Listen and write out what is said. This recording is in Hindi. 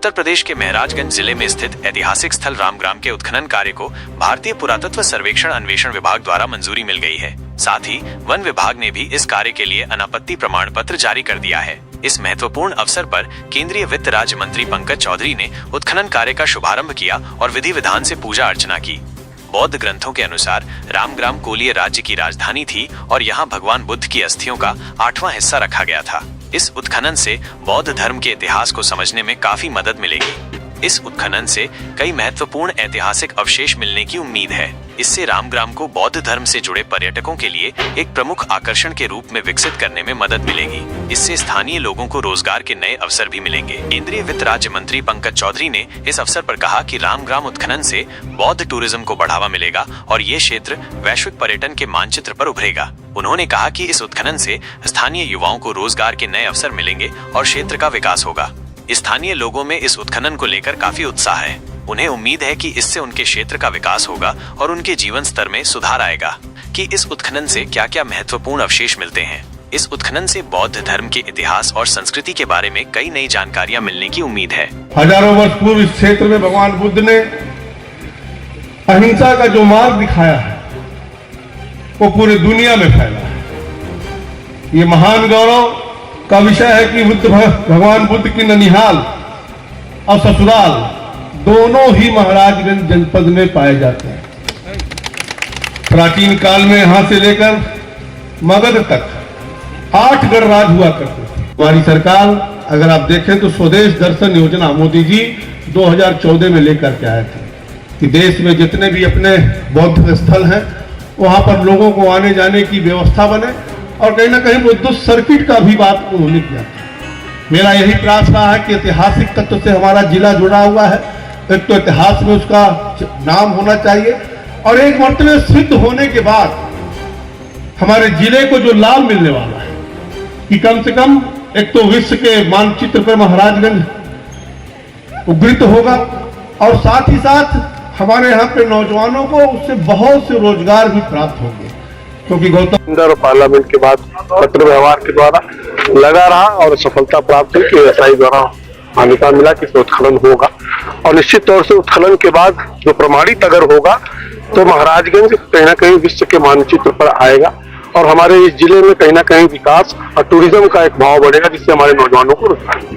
उत्तर प्रदेश के महराजगंज जिले में स्थित ऐतिहासिक स्थल रामग्राम के उत्खनन कार्य को भारतीय पुरातत्व सर्वेक्षण अन्वेषण विभाग द्वारा मंजूरी मिल गई है। साथ ही वन विभाग ने भी इस कार्य के लिए अनापत्ति प्रमाण पत्र जारी कर दिया है। इस महत्वपूर्ण अवसर पर केंद्रीय वित्त राज्य मंत्री पंकज चौधरी ने उत्खनन कार्य का शुभारंभ किया और विधि विधान से पूजा अर्चना की। बौद्ध ग्रंथों के अनुसार रामग्राम कोलीय राज्य की राजधानी थी और यहाँ भगवान बुद्ध की अस्थियों का 8वां हिस्सा रखा गया था। इस उत्खनन से बौद्ध धर्म के इतिहास को समझने में काफी मदद मिलेगी। इस उत्खनन से कई महत्वपूर्ण ऐतिहासिक अवशेष मिलने की उम्मीद है। इससे रामग्राम को बौद्ध धर्म से जुड़े पर्यटकों के लिए एक प्रमुख आकर्षण के रूप में विकसित करने में मदद मिलेगी। इससे स्थानीय लोगों को रोजगार के नए अवसर भी मिलेंगे। केंद्रीय वित्त राज्य मंत्री पंकज चौधरी ने इस अवसर पर कहा कि रामग्राम उत्खनन से बौद्ध टूरिज्म को बढ़ावा मिलेगा और ये क्षेत्र वैश्विक पर्यटन के मानचित्र पर उभरेगा। उन्होंने कहा कि इस उत्खनन से स्थानीय युवाओं को रोजगार के नए अवसर मिलेंगे और क्षेत्र का विकास होगा। स्थानीय लोगों में इस उत्खनन को लेकर काफी उत्साह है। उन्हें उम्मीद है कि इससे उनके क्षेत्र का विकास होगा और उनके जीवन स्तर में सुधार आएगा। कि इस उत्खनन से क्या-क्या महत्वपूर्ण अवशेष मिलते हैं। इस उत्खनन से बौद्ध धर्म के इतिहास और संस्कृति के बारे में कई नई जानकारियां मिलने की उम्मीद है। हजारों वर्ष पूर्व इस क्षेत्र में भगवान बुद्ध ने अहिंसा का जो मार्ग दिखाया है वो पूरी दुनिया में फैला है। ये महान गौरव का विषय है कि भगवान बुद्ध की ननिहाल और ससुराल दोनों ही महाराजगंज जनपद में पाए जाते हैं। प्राचीन काल में यहां से लेकर मगध तक 8 गणराज हुआ करते थे। हमारी सरकार अगर आप देखें तो स्वदेश दर्शन योजना मोदी जी 2014 में लेकर के आए थे कि देश में जितने भी अपने बौद्ध स्थल हैं वहां पर लोगों को आने जाने की व्यवस्था बने और कहीं ना कहीं विद्युत सर्किट का भी बात उन्होंने किया। मेरा यही प्रयास रहा है कि ऐतिहासिक तत्व से हमारा जिला जुड़ा हुआ है। एक तो इतिहास में उसका नाम होना चाहिए और एक मर्तबे सिद्ध होने के बाद हमारे जिले को जो लाभ मिलने वाला है कि कम से कम एक तो विश्व के मानचित्र पर महाराजगंज उद्धृत होगा और साथ ही साथ हमारे यहाँ पे नौजवानों को उससे बहुत से रोजगार भी प्राप्त होंगे। क्योंकि गौतम पार्लियामेंट के बाद पत्र व्यवहार के द्वारा लगा रहा और सफलता प्राप्त हुई कि एसआई द्वारा मान्यता मिला कि उत्खनन होगा और निश्चित तौर से उत्खनन के बाद जो प्रमाणित अगर होगा तो महाराजगंज कहीं ना कहीं विश्व के मानचित्र पर आएगा और हमारे इस जिले में कहीं ना कहीं विकास और टूरिज्म का एक भाव बढ़ेगा जिससे हमारे नौजवानों को रोजगार